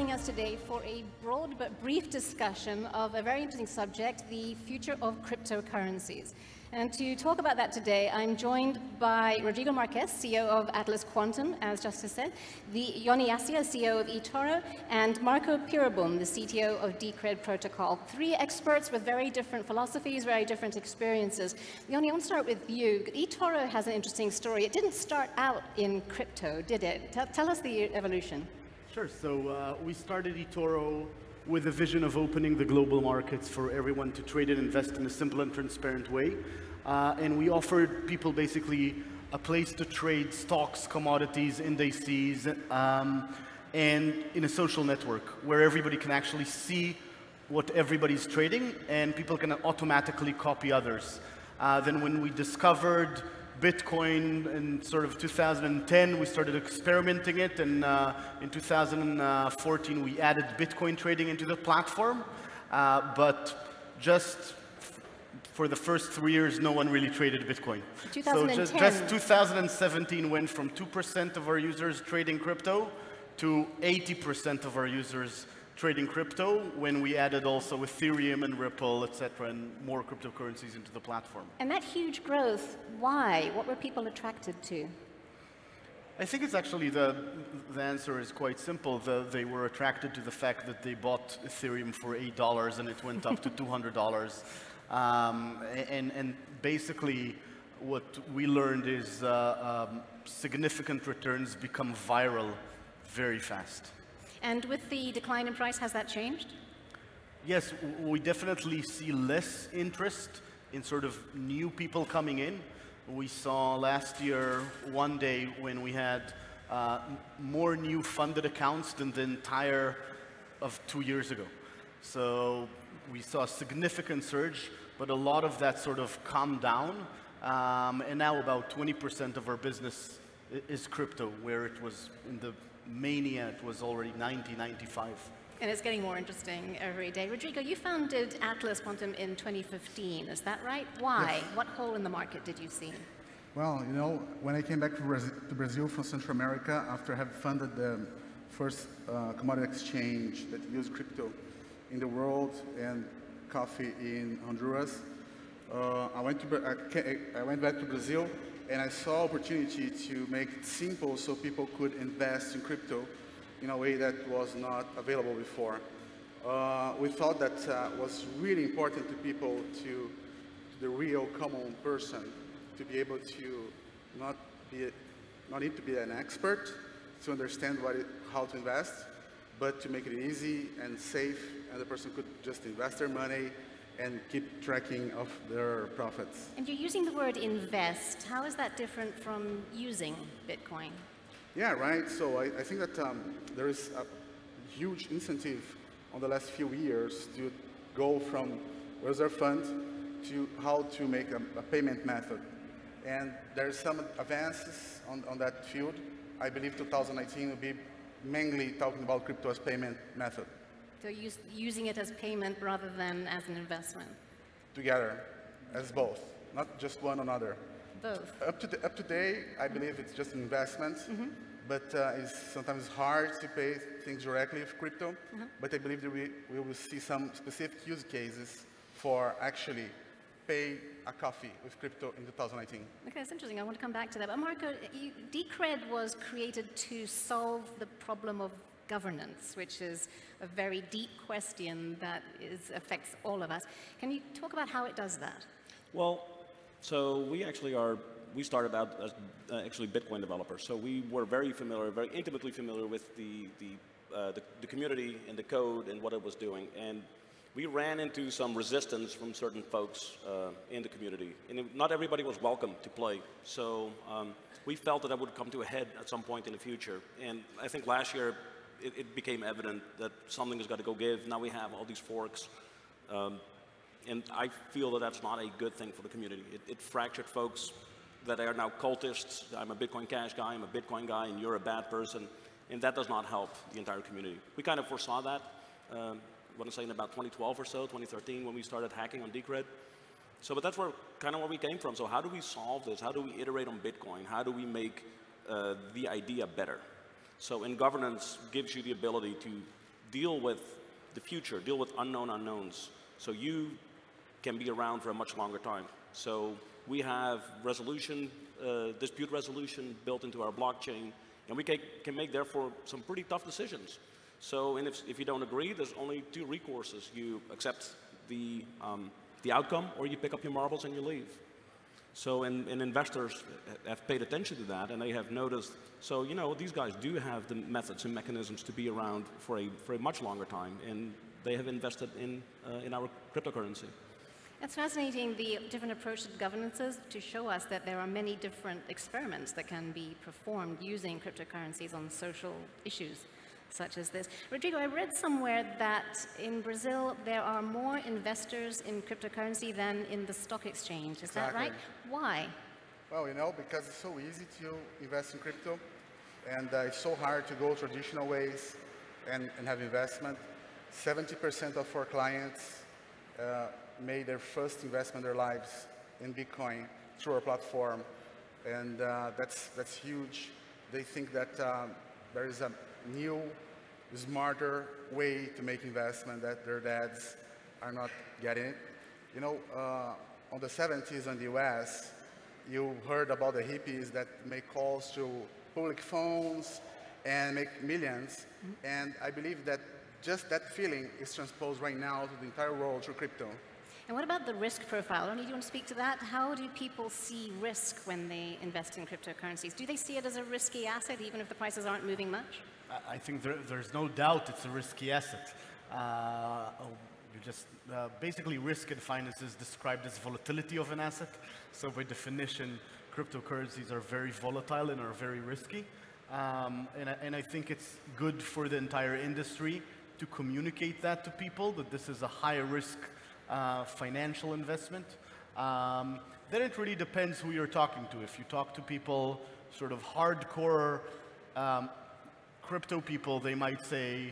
joining us today for a broad but brief discussion of a very interesting subject, the future of cryptocurrencies. And to talk about that today, I'm joined by Rodrigo Marques, CEO of Atlas Quantum, as Justice said, Yoni Assia, CEO of eToro, and Marco Peereboom, the CTO of Decred Protocol. Three experts with very different philosophies, very different experiences. Yoni, I want to start with you. eToro has an interesting story. It didn't start out in crypto, did it? Tell us the evolution. Sure. So we started eToro with a vision of opening the global markets for everyone to trade and invest in a simple and transparent way. And we offered people basically a place to trade stocks, commodities, indices, and in a social network where everybody can actually see what everybody's trading and people can automatically copy others. Then when we discovered Bitcoin in sort of 2010, we started experimenting it, and in 2014 we added Bitcoin trading into the platform, but just for the first 3 years, no one really traded Bitcoin. 2010. So just 2017 went from 2% of our users trading crypto to 80% of our users trading crypto when we added also Ethereum and Ripple, etc., and more cryptocurrencies into the platform. And that huge growth, why? What were people attracted to? I think it's actually the answer is quite simple. They were attracted to the fact that they bought Ethereum for $8 and it went up to $200. And basically, what we learned is significant returns become viral very fast. And with the decline in price, has that changed? Yes, we definitely see less interest in sort of new people coming in. We saw last year, one day, when we had more new funded accounts than the entire of 2 years ago. So we saw a significant surge, but a lot of that sort of calmed down. And now about 20% of our business is crypto, where it was in the mania, it was already 90, 95. And it's getting more interesting every day. Rodrigo, you founded Atlas Quantum in 2015, is that right? Why? Yes. What hole in the market did you see? Well, you know, when I came back to Brazil from Central America, after I have funded the first commodity exchange that used crypto in the world and coffee in Honduras, I went back to Brazil and I saw opportunity to make it simple so people could invest in crypto in a way that was not available before. We thought that was really important to people, to the real common person, to be able to not need to be an expert to understand how to invest, but to make it easy and safe, and the person could just invest their money and keep tracking of their profits. And you're using the word invest. How is that different from using Bitcoin? Yeah, right. So I think that there is a huge incentive on the last few years to go from reserve fund to how to make a payment method. And there's some advances on that field. I believe 2019 will be mainly talking about crypto as payment method. So using it as payment rather than as an investment? Together, as both, not just one another. Both. Up to today, I believe it's just investment, but it's sometimes hard to pay things directly with crypto. But I believe that we will see some specific use cases for actually pay a coffee with crypto in 2019. Okay, that's interesting. I want to come back to that. But Marco, Decred was created to solve the problem of governance, which is a very deep question that affects all of us. Can you talk about how it does that? Well, so we started out as actually Bitcoin developers. So we were very intimately familiar with the community and the code and what it was doing. And we ran into some resistance from certain folks in the community. And not everybody was welcome to play. So we felt that that would come to a head at some point in the future. And I think last year, it became evident that something has got to go give. Now we have all these forks. And I feel that that's not a good thing for the community. It fractured folks that are now cultists. I'm a Bitcoin Cash guy, I'm a Bitcoin guy, and you're a bad person. And that does not help the entire community. We kind of foresaw that, I want to say in about 2012 or so, 2013, when we started hacking on Decred. So, but that's kind of where we came from. So how do we solve this? How do we iterate on Bitcoin? How do we make the idea better? So, and governance gives you the ability to deal with the future, deal with unknown unknowns. So you can be around for a much longer time. So we have resolution, dispute resolution built into our blockchain, and we can make, therefore, some pretty tough decisions. So, and if you don't agree, there's only two recourses. You accept the outcome, or you pick up your marbles and you leave. So, and investors have paid attention to that, and they have noticed, so, you know, these guys do have the methods and mechanisms to be around for a much longer time, and they have invested in our cryptocurrency. It's fascinating, the different approach to governances, to show us that there are many different experiments that can be performed using cryptocurrencies on social issues such as this. Rodrigo, I read somewhere that in Brazil there are more investors in cryptocurrency than in the stock exchange. Is that right? Why? Well, you know, because it's so easy to invest in crypto, and it's so hard to go traditional ways and have investment. 70% of our clients made their first investment in their lives in Bitcoin through our platform, and that's huge. They think that there is a new, smarter way to make investment that their dads are not getting it. You know, on the 70s in the US, you heard about the hippies that make calls to public phones and make millions, and I believe that just that feeling is transposed right now to the entire world through crypto. And what about the risk profile? Ronnie, do you want to speak to that? How do people see risk when they invest in cryptocurrencies? Do they see it as a risky asset, even if the prices aren't moving much? I think there's no doubt it's a risky asset. You just basically risk in finance is described as volatility of an asset. So by definition, cryptocurrencies are very volatile and are very risky. And I think it's good for the entire industry to communicate that to people, that this is a high risk financial investment. Then it really depends who you're talking to. If you talk to people, sort of hardcore crypto people, they might say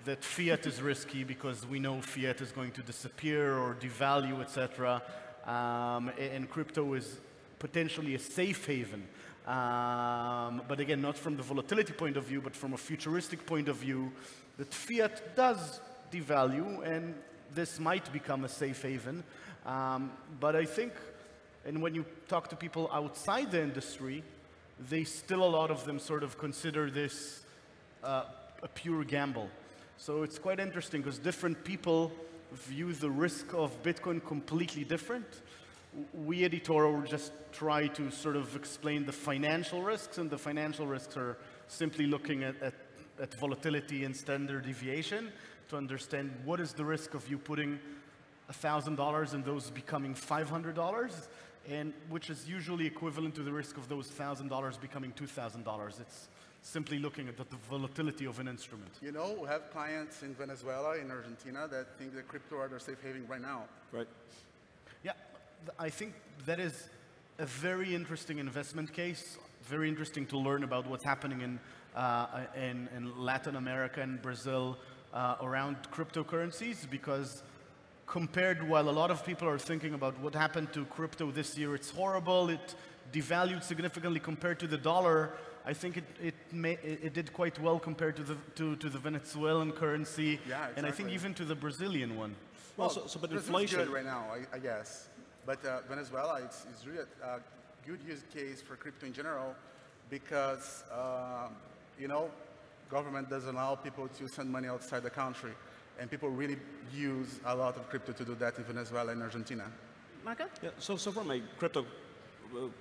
that fiat is risky because we know fiat is going to disappear or devalue, etc. And crypto is potentially a safe haven. But again, not from the volatility point of view, but from a futuristic point of view, that fiat does devalue, and this might become a safe haven. But I think, and when you talk to people outside the industry, they still, a lot of them sort of consider this a pure gamble. So it's quite interesting because different people view the risk of Bitcoin completely different. We at eToro just try to sort of explain the financial risks, and the financial risks are simply looking at volatility and standard deviation to understand what is the risk of you putting $1,000 and those becoming $500, and which is usually equivalent to the risk of those $1,000 becoming $2,000. It's simply looking at the volatility of an instrument. You know, we have clients in Venezuela, in Argentina, that think that crypto are their safe haven right now. Right. Yeah, I think that is a very interesting investment case. Very interesting to learn about what's happening in Latin America and Brazil around cryptocurrencies, because compared, while a lot of people are thinking about what happened to crypto this year, it's horrible, it devalued significantly compared to the dollar, I think it did quite well compared to the Venezuelan currency, yeah, exactly. And I think even to the Brazilian one. Well, but inflation is good right now, I guess. But Venezuela, it's really a good use case for crypto in general, because you know, government doesn't allow people to send money outside the country, and people really use a lot of crypto to do that in Venezuela and Argentina. Marco? Yeah, so from a crypto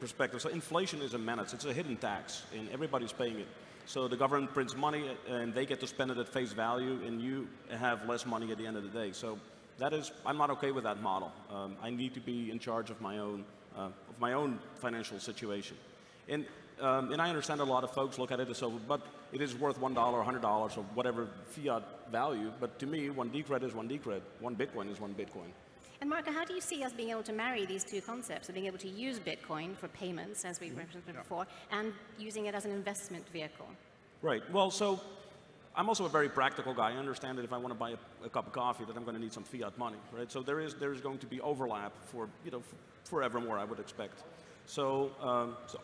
perspective, so inflation is a menace. It's a hidden tax, and everybody's paying it. So the government prints money, and they get to spend it at face value, and you have less money at the end of the day. So that is, I'm not okay with that model. I need to be in charge of my own financial situation. And I understand a lot of folks look at it as so, but it is worth $1 or $100 or whatever fiat value. But to me, one Decred is one Decred. One Bitcoin is one Bitcoin. And Marco, how do you see us being able to marry these two concepts of being able to use Bitcoin for payments, as we mentioned before, and using it as an investment vehicle? Right. Well, so I'm also a very practical guy. I understand that if I want to buy a cup of coffee, that I'm going to need some fiat money, right? So there is going to be overlap for, you know, forevermore, I would expect. So,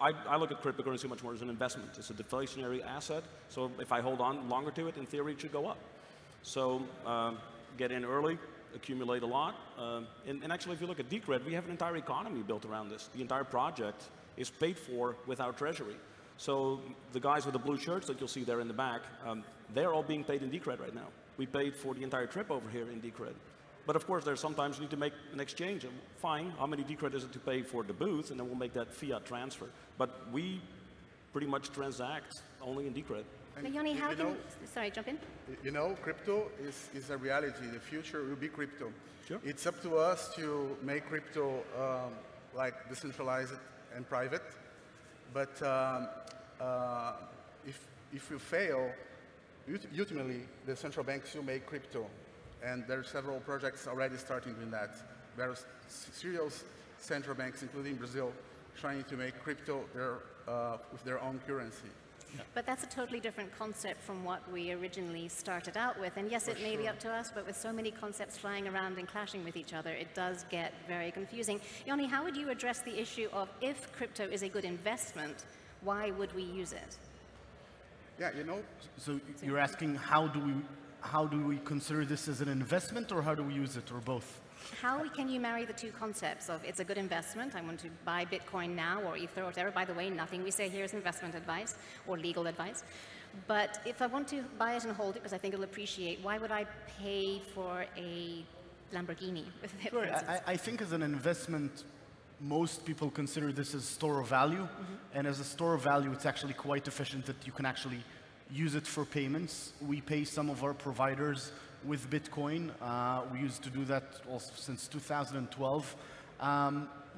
I look at cryptocurrency much more as an investment. It's a deflationary asset. So if I hold on longer to it, in theory, it should go up. So get in early, accumulate a lot. And actually, if you look at Decred, we have an entire economy built around this. The entire project is paid for with our treasury. So the guys with the blue shirts that you'll see there in the back, they're all being paid in Decred right now. We paid for the entire trip over here in Decred. But of course, there's sometimes you need to make an exchange. And fine, how many Decred is it to pay for the booth? And then we'll make that fiat transfer. But we pretty much transact only in Decred. Yoni, how can... Sorry, jump in. You know, crypto is a reality. The future will be crypto. Sure. It's up to us to make crypto like decentralized and private. But if you fail, ultimately the central banks will make crypto, and there are several projects already starting doing that. There are serious central banks, including Brazil, trying to make crypto with their own currency. But that's a totally different concept from what we originally started out with. And yes, it may be up to us, but with so many concepts flying around and clashing with each other, it does get very confusing. Yoni, how would you address the issue of if crypto is a good investment, why would we use it? Yeah, you know. So you're asking how do we consider this as an investment, or how do we use it, or both? How can you marry the two concepts of it's a good investment, I want to buy Bitcoin now, or eToro, or whatever. By the way, nothing we say here is investment advice or legal advice. But if I want to buy it and hold it because I think it'll appreciate, why would I pay for a Lamborghini with it? Sure. I think as an investment, most people consider this as store of value. And as a store of value, it's actually quite efficient that you can actually use it for payments. We pay some of our providers with Bitcoin. We used to do that also since 2012.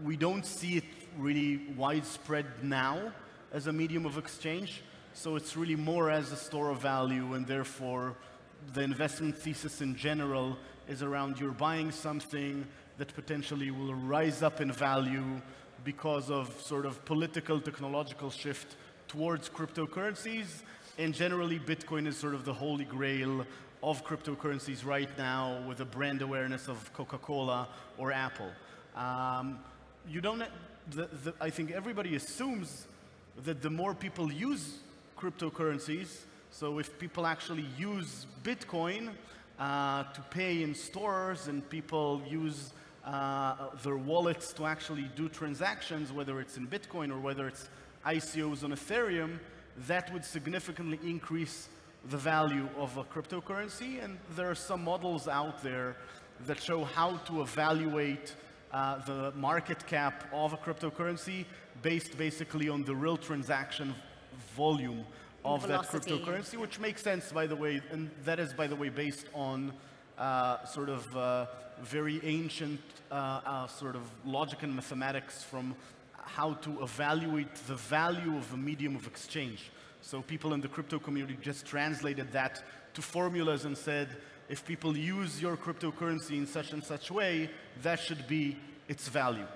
We don't see it really widespread now as a medium of exchange. So it's really more as a store of value, and therefore the investment thesis in general is around you're buying something that potentially will rise up in value because of sort of political, technological shift towards cryptocurrencies. And generally, Bitcoin is sort of the holy grail of cryptocurrencies right now, with a brand awareness of Coca-Cola or Apple. I think everybody assumes that the more people use cryptocurrencies, so if people actually use Bitcoin to pay in stores, and people use their wallets to actually do transactions, whether it's in Bitcoin or whether it's ICOs on Ethereum, that would significantly increase the value of a cryptocurrency. And there are some models out there that show how to evaluate the market cap of a cryptocurrency based basically on the real transaction volume of velocity, that cryptocurrency, which makes sense, by the way, and that is, by the way, based on sort of very ancient sort of logic and mathematics from how to evaluate the value of a medium of exchange. So people in the crypto community just translated that to formulas and said, if people use your cryptocurrency in such and such way, that should be its value.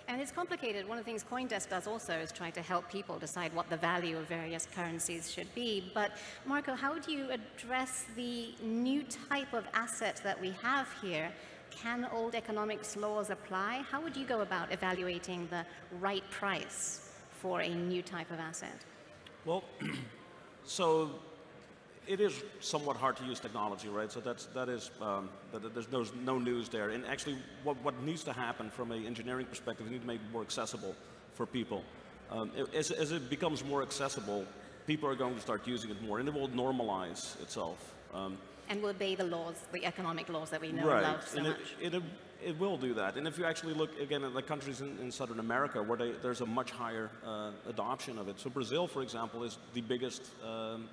And it's complicated. One of the things CoinDesk does also is try to help people decide what the value of various currencies should be. But Marco, how would you address the new type of asset that we have here? Can old economics laws apply? How would you go about evaluating the right price for a new type of asset? Well, so it is somewhat hard to use technology, right? So there's no news there. And actually, what needs to happen from an engineering perspective, we need to make it more accessible for people. As it becomes more accessible, people are going to start using it more, and it will normalize itself. And will obey the laws, the economic laws that we know and love so much. It will do that. And if you actually look, again, at the countries in Southern America where there's a much higher adoption of it. So Brazil, for example, is the biggest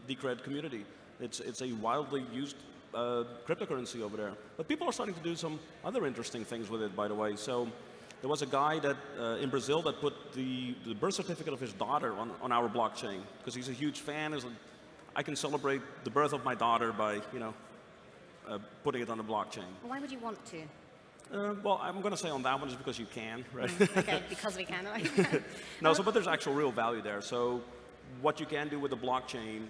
Decred community. It's a wildly used cryptocurrency over there. But people are starting to do some other interesting things with it, by the way. So there was a guy that in Brazil that put the birth certificate of his daughter on our blockchain because he's a huge fan. I can celebrate the birth of my daughter by, putting it on the blockchain. Why would you want to? Well, I'm going to say on that one is because you can, right? Okay, because we can. No, but there's actual real value there. So what you can do with the blockchain,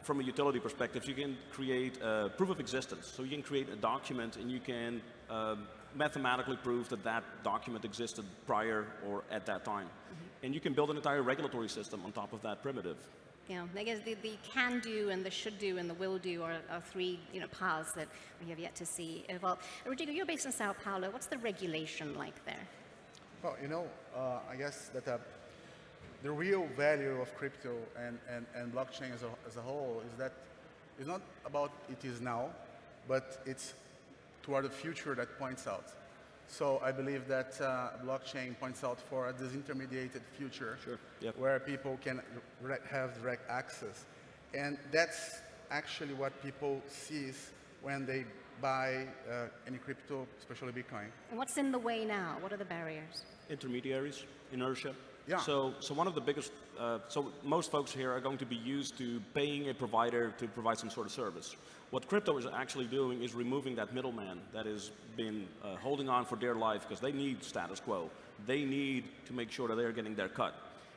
from a utility perspective, you can create a proof of existence. So you can create a document, and you can mathematically prove that that document existed prior or at that time. And you can build an entire regulatory system on top of that primitive. You know, I guess the can do and the should do and the will do are three paths that we have yet to see evolve. Rodrigo, you're based in Sao Paulo. What's the regulation like there? Well, I guess that the real value of crypto and blockchain as a whole is that it's not about it is now, but it's toward the future that points out. So I believe that blockchain points out for a disintermediated future where people can have direct access. And that's actually what people see when they buy any crypto, especially Bitcoin. And what's in the way now? What are the barriers? Intermediaries, inertia. Yeah. So one of the biggest, so most folks here are going to be used to paying a provider to provide some sort of service. What crypto is actually doing is removing that middleman that has been holding on for dear life because they need status quo. They need to make sure that they're getting their cut.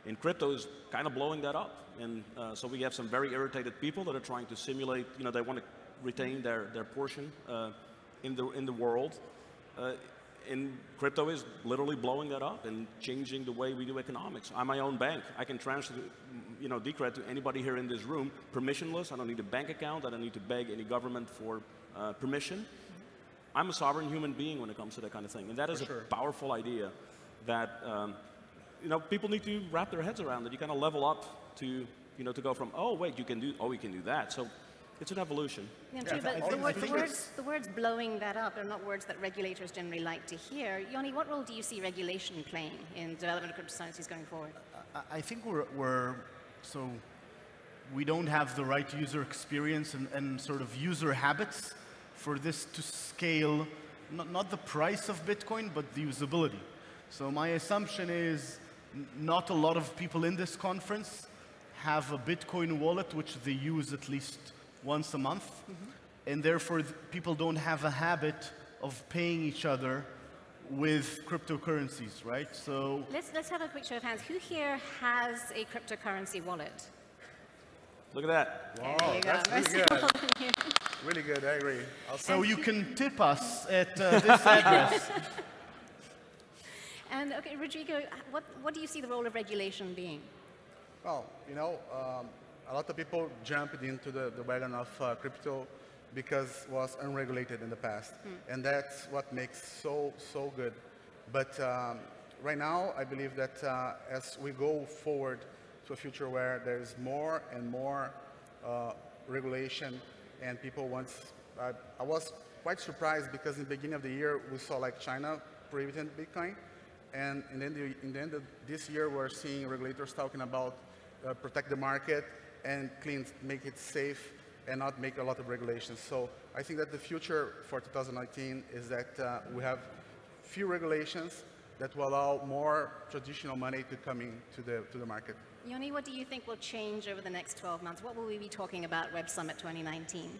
And crypto is kind of blowing that up. And so we have some very irritated people that are trying to simulate, they want to retain their portion in the world. And crypto is literally blowing that up and changing the way we do economics. I'm my own bank. I can transfer, Decred to anybody here in this room, permissionless. I don't need a bank account. I don't need to beg any government for permission. I'm a sovereign human being when it comes to that kind of thing. And that is a powerful idea that, people need to wrap their heads around it. You kind of level up to, to go from, oh, wait, you can do that. So it's an evolution. Yeah, true, but the words blowing that up are not words that regulators generally like to hear. Yoni, what role do you see regulation playing in development of cryptocurrencies going forward? I think we don't have the right user experience and sort of user habits for this to scale, not the price of Bitcoin, but the usability. So my assumption is not a lot of people in this conference have a Bitcoin wallet which they use at least once a month, and therefore people don't have a habit of paying each other with cryptocurrencies, right? So let's have a quick show of hands. Who here has a cryptocurrency wallet? Look at that. Wow, there you go. That's really good. Really good, I agree. So you can tip us at this address. And okay, Rodrigo, what do you see the role of regulation being? Well, a lot of people jumped into the wagon of crypto because it was unregulated in the past. And that's what makes so good. But right now, I believe that as we go forward to a future where there's more and more regulation and people want, I was quite surprised because in the beginning of the year, we saw like China prohibiting Bitcoin. And in the end of this year, we're seeing regulators talking about protect the market and make it safe and not make a lot of regulations. So I think that the future for 2019 is that we have few regulations that will allow more traditional money to come into the market. Yoni, what do you think will change over the next 12 months? What will we be talking about Web Summit 2019?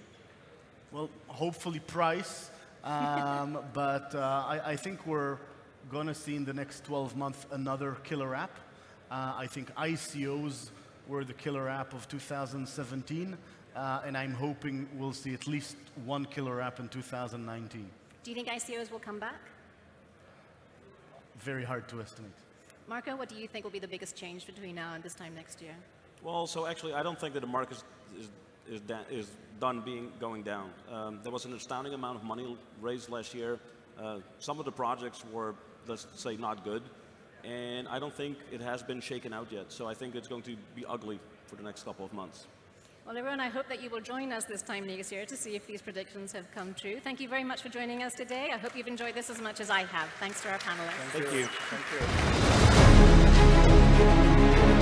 Well, hopefully price, but I think we're going to see in the next 12 months another killer app. I think ICOs were the killer app of 2017, and I'm hoping we'll see at least one killer app in 2019. Do you think ICOs will come back? Very hard to estimate. Marco, what do you think will be the biggest change between now and this time next year? Well, so actually, I don't think that the market is done going down. There was an astounding amount of money raised last year. Some of the projects were, let's say, not good. And I don't think it has been shaken out yet. So I think it's going to be ugly for the next couple of months. Well, everyone, I hope that you will join us this time next year to see if these predictions have come true. Thank you very much for joining us today. I hope you've enjoyed this as much as I have. Thanks to our panelists. Thank you. Thank you.